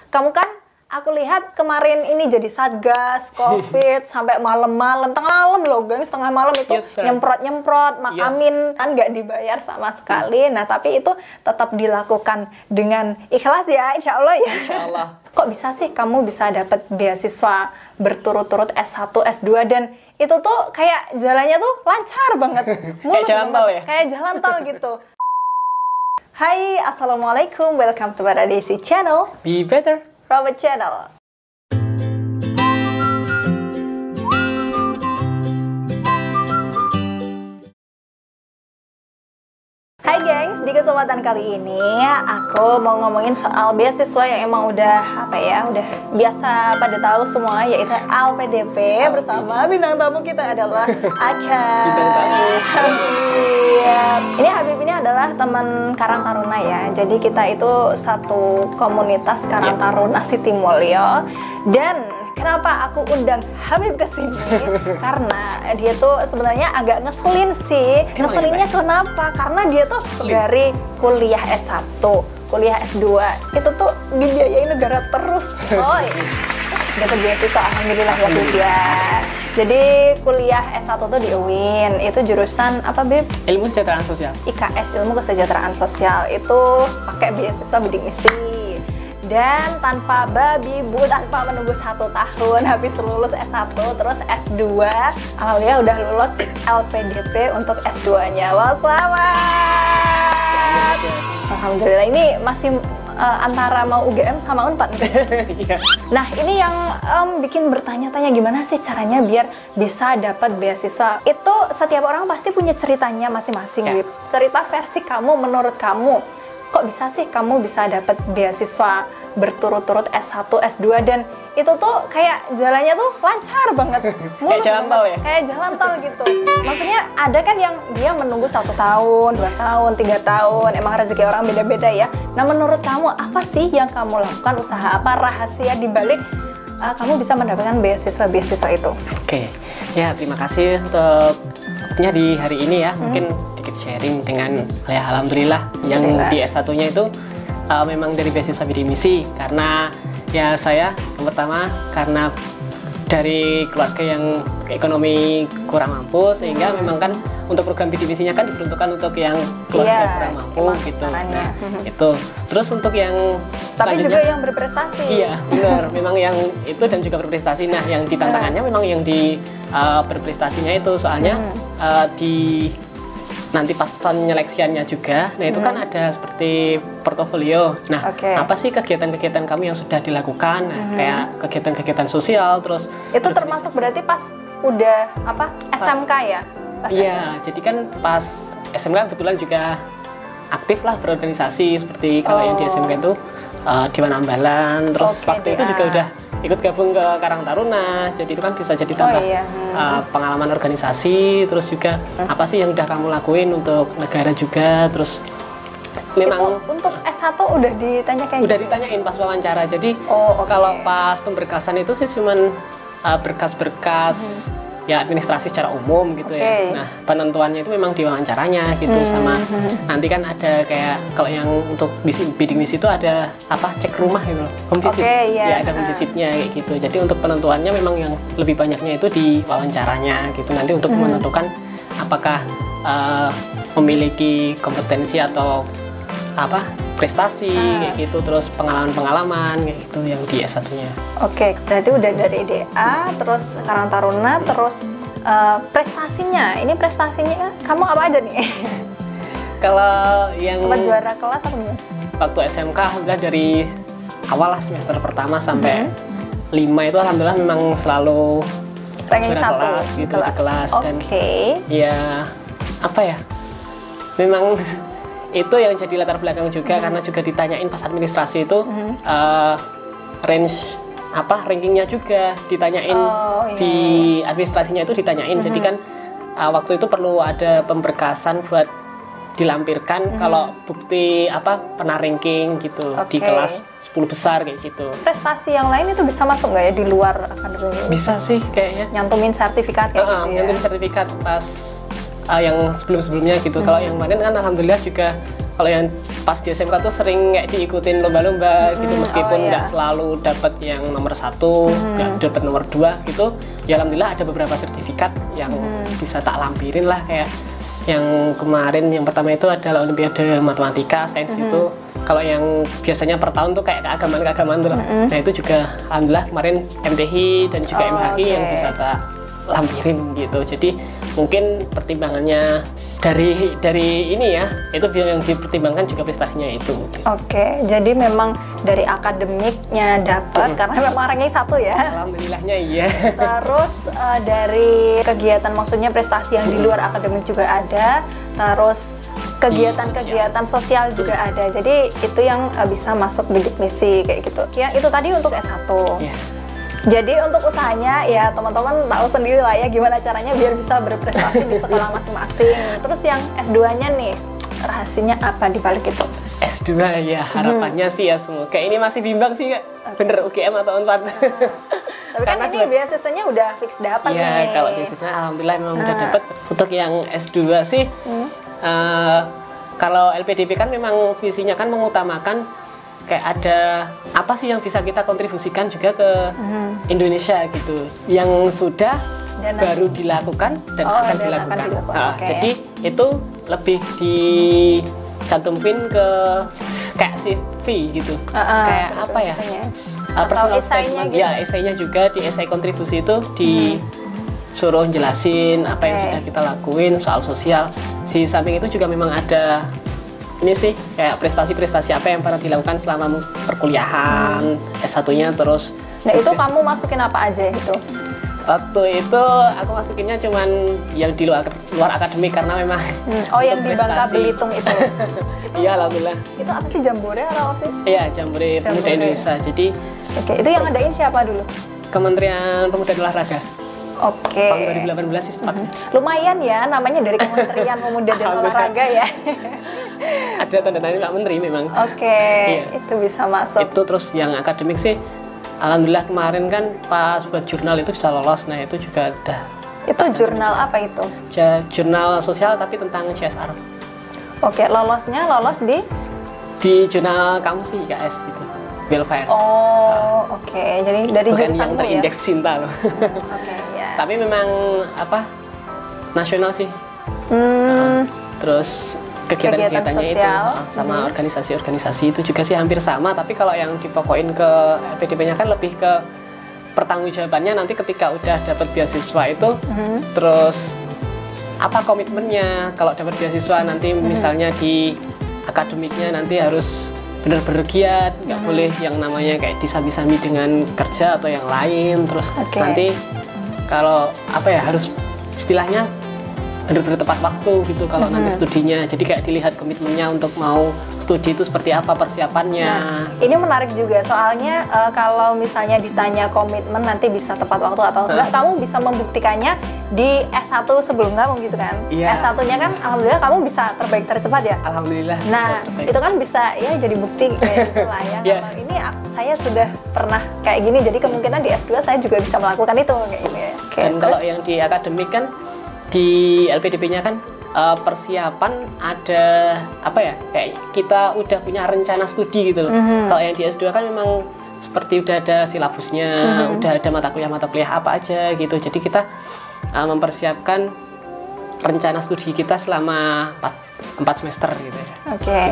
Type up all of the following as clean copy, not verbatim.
Kamu kan aku lihat kemarin ini jadi satgas COVID sampai malam-malam, tengah malam loh gengs, tengah malam itu nyemprot-nyemprot, makamin kan nggak dibayar sama sekali. Nah tapi itu tetap dilakukan dengan ikhlas ya, insya Allah ya. Insya Allah. Kok bisa sih kamu bisa dapat beasiswa berturut-turut S1, S2 dan itu tuh kayak jalannya tuh lancar banget, kayak jalan tol ya? Kayak jalan tol gitu. Hai, assalamualaikum, welcome to Paradisi Channel. Be better. Robert Channel. Hai gengs, di kesempatan kali ini aku mau ngomongin soal beasiswa yang emang udah udah biasa pada tahu semua, yaitu LPDP bersama bintang tamu kita adalah Aka. Bintang tamu. Ini Habib ini adalah teman Karang Taruna ya. Jadi kita itu satu komunitas Karang Taruna Sitimulyo. Dan kenapa aku undang Habib ke sini? Karena dia tuh sebenarnya agak ngeselin sih. Ngeselinnya kenapa? Karena dia tuh dari kuliah S1, kuliah S2 itu tuh dibiayai negara terus, coy. Dapat beasiswa, alhamdulillah ya Bib ya. Jadi kuliah S1 tuh di UIN, itu jurusan apa Bib? Ilmu Kesejahteraan Sosial. IKS, Ilmu Kesejahteraan Sosial. Itu pakai beasiswa bidik misi. Dan tanpa babi bu, tanpa menunggu 1 tahun habis lulus S1 terus S2, alhamdulillah udah lulus LPDP untuk S2-nya. Wah, selamat. Alhamdulillah, ini masih antara mau UGM sama Unpad. Nah, ini yang bikin bertanya-tanya gimana sih caranya biar bisa dapat beasiswa. Itu setiap orang pasti punya ceritanya masing-masing, Wib. Cerita versi kamu, menurut kamu, kok bisa sih kamu bisa dapat beasiswa berturut-turut S1, S2 dan itu tuh kayak jalannya tuh lancar banget. Kayak jalan tol ya? Kayak jalan tol gitu. Maksudnya ada kan yang dia menunggu 1 tahun, 2 tahun, 3 tahun. Emang rezeki orang beda-beda ya. Nah menurut kamu apa sih yang kamu lakukan, usaha apa, rahasia dibalik kamu bisa mendapatkan beasiswa itu? Oke, ya terima kasih untuk waktunya di hari ini ya. Mungkin sedikit sharing dengan ya alhamdulillah yang di S1-nya itu memang dari beasiswa bidik misi, karena ya saya yang pertama karena dari keluarga yang ekonomi kurang mampu, sehingga memang kan untuk program bidik misinya kan diperuntukkan untuk yang keluarga kurang mampu gitu. Nah, itu. Terus untuk yang tapi juga yang berprestasi. Iya, benar. Memang yang itu dan juga berprestasi. Nah, yang ditantangannya memang yang di berprestasinya itu, soalnya di nanti pas penyeleksiannya juga. Nah, itu kan ada seperti portofolio. Nah, apa sih kegiatan-kegiatan kamu yang sudah dilakukan? Nah, kayak kegiatan-kegiatan sosial, terus itu termasuk berarti pas udah SMK ya? Iya, jadi kan pas SMK kebetulan juga aktif lah berorganisasi, seperti kalau yang di SMK itu Dewan Ambalan, terus waktu itu juga udah ikut gabung ke Karang Taruna, jadi itu kan bisa jadi tambah pengalaman organisasi, terus juga apa sih yang udah kamu lakuin untuk negara juga, terus memang itu untuk S1 udah ditanya kayak udah ditanyain pas wawancara. Jadi kalau pas pemberkasan itu sih cuman berkas-berkas ya administrasi secara umum gitu ya. Nah, penentuannya itu memang di wawancaranya gitu, sama nanti kan ada kayak kalau yang untuk bidik misi itu ada cek rumah gitu loh, home visit. Ya ada home visitnya kayak gitu. Jadi untuk penentuannya memang yang lebih banyaknya itu di wawancaranya gitu. Nanti untuk menentukan apakah memiliki kompetensi atau prestasi kayak gitu, terus pengalaman-pengalaman kayak gitu yang di S1-nya. Oke, berarti udah dari DA, terus Karang Taruna, terus prestasinya. Ini prestasinya kamu apa aja nih? Kalau yang juara kelas atau gimana? Waktu SMK alhamdulillah dari awal lah semester pertama sampai 5 itu alhamdulillah memang selalu ranking juara 1 kelas gitu di kelas. Dan ya memang itu yang jadi latar belakang juga, karena juga ditanyain pas administrasi itu range rankingnya juga ditanyain. Di administrasinya itu ditanyain. Jadi kan waktu itu perlu ada pemberkasan buat dilampirkan kalau bukti pernah ranking gitu di kelas 10 besar kayak gitu. Prestasi yang lain itu bisa masuk nggak ya di luar akademi? Bisa sih kayaknya. Nyantumin sertifikat kayak gitu ya? Nyantumin sertifikat pas yang sebelum-sebelumnya gitu. Kalau yang kemarin kan alhamdulillah juga kalau yang pas di SMK tuh sering kayak diikutin lomba-lomba gitu, meskipun nggak selalu dapat yang nomor 1, nggak dapat nomor 2 gitu. Ya alhamdulillah ada beberapa sertifikat yang bisa tak lampirin lah, kayak yang kemarin yang pertama itu adalah Olimpiade Matematika, Sains itu. Kalau yang biasanya per tahun tuh kayak keagamaan tuh. Nah itu juga alhamdulillah kemarin MThi dan juga MHI yang bisa tak lampirin gitu. Jadi mungkin pertimbangannya dari ini ya, itu yang dipertimbangkan juga prestasinya itu. Oke, jadi memang dari akademiknya dapat karena memang orangnya 1 ya. Alhamdulillahnya iya. Terus dari kegiatan, maksudnya prestasi yang di luar akademik juga ada. Terus kegiatan-kegiatan sosial juga ada. Jadi itu yang bisa masuk bidik misi kayak gitu. Ya, itu tadi untuk S1. Yeah. Jadi untuk usahanya ya teman-teman tahu sendiri lah ya gimana caranya biar bisa berprestasi di sekolah masing-masing. Terus yang S2-nya nih, rahasianya apa di balik itu? S2 ya harapannya sih ya semoga ini masih bimbang sih Kak. Bener UGM atau Unpad. Tapi kan ini beasiswanya udah fix dapat nih. Iya, kalau beasiswanya alhamdulillah memang udah dapat. Untuk yang S2 sih kalau LPDP kan memang visinya kan mengutamakan kayak ada apa sih yang bisa kita kontribusikan juga ke Indonesia gitu, yang sudah dan baru dilakukan dan akan dilakukan. Jadi itu lebih dicantumin ke kayak CV gitu, kayak apa ya? Personal statement, gitu. Ya esainya juga di esai kontribusi itu disuruh jelasin apa yang sudah kita lakuin soal sosial. Di samping itu juga memang ada ini sih kayak prestasi-prestasi apa yang pernah dilakukan selama perkuliahan S1-nya terus. Nah itu kamu masukin apa aja itu? Waktu itu aku masukinnya cuman yang di luar akademik karena memang yang di Bangka Belitung itu. Iya alhamdulillah. Itu apa sih, Jambore atau apa sih? Iya, Jambore Pemuda Indonesia. Jadi itu yang ngadain siapa dulu? Kementerian Pemuda dan Olahraga. Tahun 2018 sih tepatnya. Lumayan ya, namanya dari Kementerian Pemuda dan Olahraga ya. Ada tanda tangan Pak Menteri memang. Itu bisa masuk. Itu terus yang akademik sih, alhamdulillah kemarin kan pas buat jurnal itu bisa lolos. Nah itu juga udah. Itu jurnal apa itu? Jurnal sosial tapi tentang CSR. Lolosnya lolos di jurnal kampus sih IKS gitu. Welfare. Jadi dari bukan jurusan yang terindeks cinta loh. Tapi memang apa nasional sih. Terus kegiatan-kegiatannya itu sama organisasi-organisasi itu juga sih hampir sama. Tapi kalau yang dipokokin ke LPDP-nya kan lebih ke pertanggungjawabannya nanti ketika udah dapat beasiswa itu, terus apa komitmennya kalau dapat beasiswa nanti misalnya di akademiknya nanti harus benar-benar giat, nggak boleh yang namanya kayak disami-sami dengan kerja atau yang lain. Terus nanti kalau apa ya harus istilahnya benar-benar tepat waktu gitu kalau nanti studinya. Jadi kayak dilihat komitmennya untuk mau studi itu seperti apa persiapannya. Nah, ini menarik juga soalnya kalau misalnya ditanya komitmen nanti bisa tepat waktu atau enggak, kamu bisa membuktikannya di S1 sebelum kamu gitu kan. S1-nya kan alhamdulillah kamu bisa terbaik tercepat ya. Alhamdulillah. Nah, itu kan bisa ya jadi bukti kayak gitu lah ya. Ini saya sudah pernah kayak gini, jadi kemungkinan di S2 saya juga bisa melakukan itu kayak gitu ya. Dan kalau yang di akademik kan di LPDP-nya kan persiapan ada apa ya kayak kita udah punya rencana studi gitu loh. Kalau yang di S2 kan memang seperti udah ada silabusnya, udah ada mata kuliah apa aja gitu. Jadi kita mempersiapkan rencana studi kita selama 4 semester gitu ya.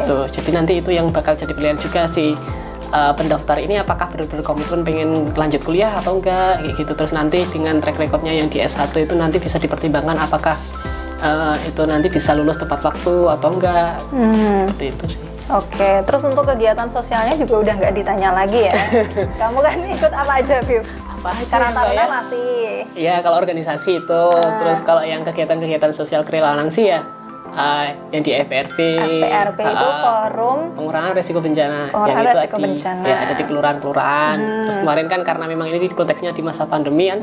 Gitu. Jadi nanti itu yang bakal jadi pilihan juga sih. Pendaftar ini apakah benar-benar komitmen pengen lanjut kuliah atau enggak kayak gitu. Terus nanti dengan track recordnya yang di S1 itu nanti bisa dipertimbangkan apakah itu nanti bisa lulus tepat waktu atau enggak. Seperti itu sih. Terus untuk kegiatan sosialnya juga udah nggak ditanya lagi ya. Kamu kan ikut apa aja, Viv? Karang Taruna masih. Iya, kalau organisasi itu. Terus kalau yang kegiatan-kegiatan sosial kerelawanan sih ya yang di FPRB itu forum pengurangan resiko bencana yang itu ada di kelurahan-kelurahan. Terus kemarin kan karena memang ini konteksnya di masa pandemi kan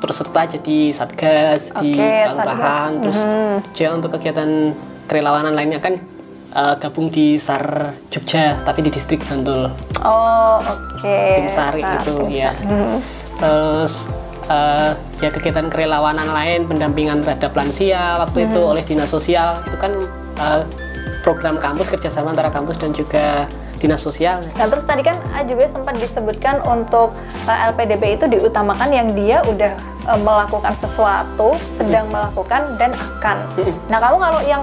terus serta jadi satgas di kelurahan. Terus juga untuk kegiatan kerelawanan lainnya kan gabung di SAR Jogja tapi di distrik Bantul. Tim SAR itu ya. Terus ya kegiatan kerelawanan lain pendampingan terhadap lansia waktu itu oleh dinas sosial itu kan program kampus, kerjasama antara kampus dan juga dinas sosial. Nah terus tadi kan juga sempat disebutkan untuk LPDP itu diutamakan yang dia udah melakukan sesuatu, sedang melakukan, dan akan. Nah kamu kalau yang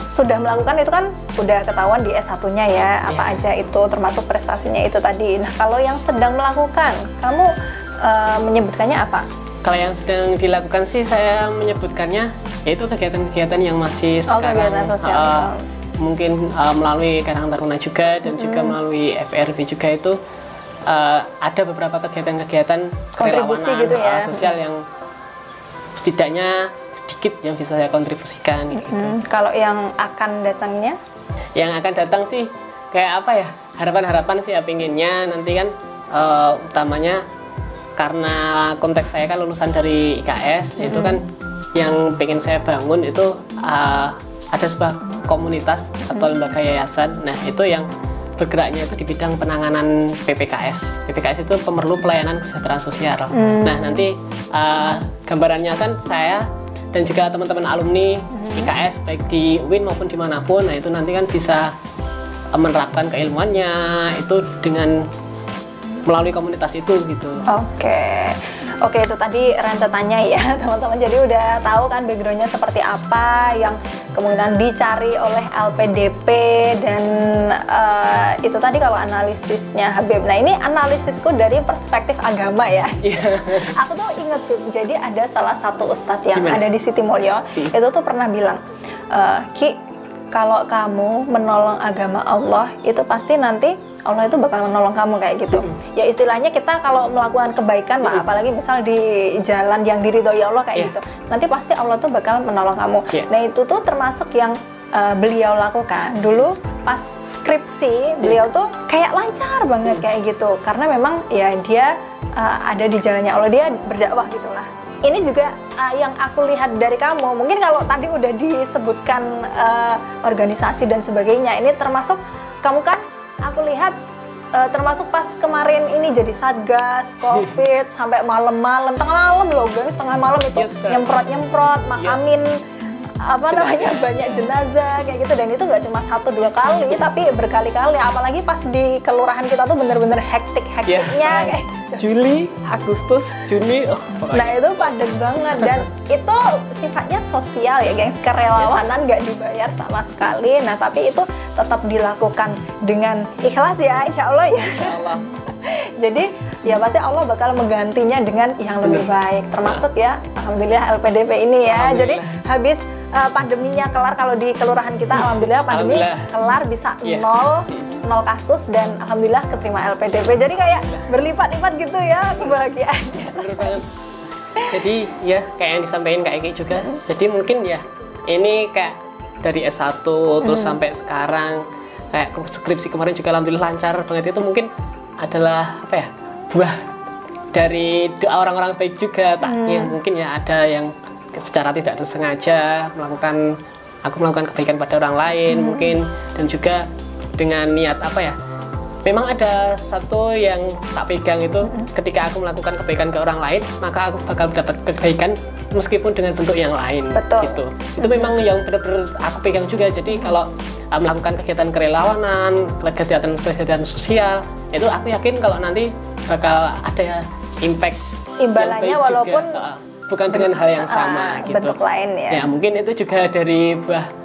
sudah melakukan itu kan udah ketahuan di S1-nya ya, apa aja itu termasuk prestasinya itu tadi. Nah kalau yang sedang melakukan, kamu menyebutkannya apa? Kalau yang sedang dilakukan sih saya menyebutkannya yaitu kegiatan-kegiatan yang masih sekarang mungkin melalui Karang Taruna juga dan juga melalui FRB juga itu ada beberapa kegiatan-kegiatan kontribusi gitu ya, sosial yang setidaknya sedikit yang bisa saya kontribusikan gitu. Kalau yang akan datangnya? Yang akan datang sih kayak apa ya, harapan-harapan sih ya pinginnya nanti kan utamanya karena konteks saya kan lulusan dari IKS, itu kan yang pengen saya bangun itu ada sebuah komunitas atau lembaga yayasan. Nah itu yang bergeraknya itu di bidang penanganan PPKS. PPKS itu pemerlu pelayanan kesejahteraan sosial. Nah nanti gambarannya kan saya dan juga teman-teman alumni IKS baik di UIN maupun dimanapun, nah itu nanti kan bisa menerapkan keilmuannya itu dengan melalui komunitas itu gitu. Oke, itu tadi rentetannya ya teman-teman. Jadi udah tahu kan backgroundnya seperti apa yang kemudian dicari oleh LPDP dan itu tadi kalau analisisnya Habib. Nah ini analisisku dari perspektif agama ya. Aku tuh inget tuh, jadi ada salah satu ustadz yang ada di Sitimulyo itu tuh pernah bilang, Ki, kalau kamu menolong agama Allah itu pasti nanti Allah itu bakal menolong kamu kayak gitu. Ya istilahnya kita kalau melakukan kebaikan lah, apalagi misal di jalan yang diridhoi Allah kayak gitu, nanti pasti Allah tuh bakal menolong kamu. Nah itu tuh termasuk yang beliau lakukan dulu pas skripsi. Beliau tuh kayak lancar banget kayak gitu, karena memang ya dia ada di jalannya Allah, dia berdakwah gitulah. Ini juga yang aku lihat dari kamu. Mungkin kalau tadi udah disebutkan organisasi dan sebagainya, ini termasuk kamu kan aku lihat termasuk pas kemarin ini jadi satgas COVID sampai malam-malam, tengah malam loh guys, tengah malam itu nyemprot makamin banyak jenazah kayak gitu. Dan itu nggak cuma 1-2 kali tapi berkali-kali, apalagi pas di kelurahan kita tuh bener-bener hektiknya kayak Juli, Agustus, Juni. Nah itu padat banget dan itu sifatnya sosial ya gengs, kerelawanan nggak dibayar sama sekali. Nah tapi itu tetap dilakukan dengan ikhlas ya, insya Allah ya. Insya Allah. Jadi ya pasti Allah bakal menggantinya dengan yang lebih baik, termasuk ya alhamdulillah LPDP ini ya. Jadi habis pandeminya kelar, kalau di kelurahan kita alhamdulillah pandemi kelar, bisa nol kasus dan alhamdulillah keterima LPDP. Jadi kayak berlipat-lipat gitu ya kebahagiaannya. Bener banget. Jadi ya kayak yang disampaikan Kak Eki juga. Jadi mungkin ya ini kayak dari S1 terus sampai sekarang kayak skripsi kemarin juga alhamdulillah lancar banget. Itu mungkin adalah apa ya, buah dari doa orang-orang baik juga. Yang mungkin ya ada yang secara tidak sengaja aku melakukan kebaikan pada orang lain mungkin, dan juga dengan niat apa ya, memang ada satu yang tak pegang itu, ketika aku melakukan kebaikan ke orang lain maka aku bakal dapat kebaikan meskipun dengan bentuk yang lain. Betul. Gitu. Itu memang yang benar-benar aku pegang juga. Jadi kalau melakukan kegiatan kerelawanan, kegiatan sosial, itu aku yakin kalau nanti bakal ada impact imbalannya walaupun juga, bukan dengan hal yang sama gitu. Bentuk lain ya. Ya mungkin itu juga dari buah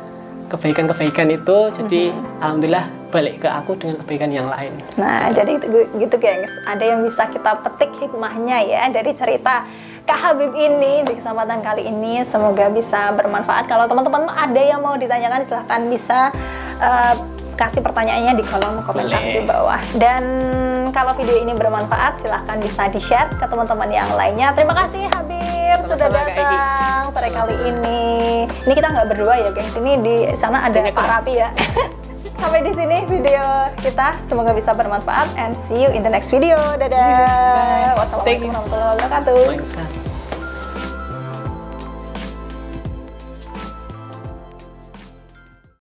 kebaikan-kebaikan itu, jadi alhamdulillah balik ke aku dengan kebaikan yang lain. Nah jadi gitu gengs, ada yang bisa kita petik hikmahnya ya dari cerita Kak Habib ini di kesempatan kali ini. Semoga bisa bermanfaat. Kalau teman-teman ada yang mau ditanyakan silahkan bisa kasih pertanyaannya di kolom komentar di bawah. Dan kalau video ini bermanfaat silahkan bisa di-share ke teman-teman yang lainnya. Terima kasih Habib sudah datang sore kali ini. Ini kita nggak berdua ya gengs, ini di sana ada Pak Rapi ya. Sampai di sini video kita, semoga bisa bermanfaat and see you in the next video. Dadah. Wassalamualaikum warahmatullahi wabarakatuh.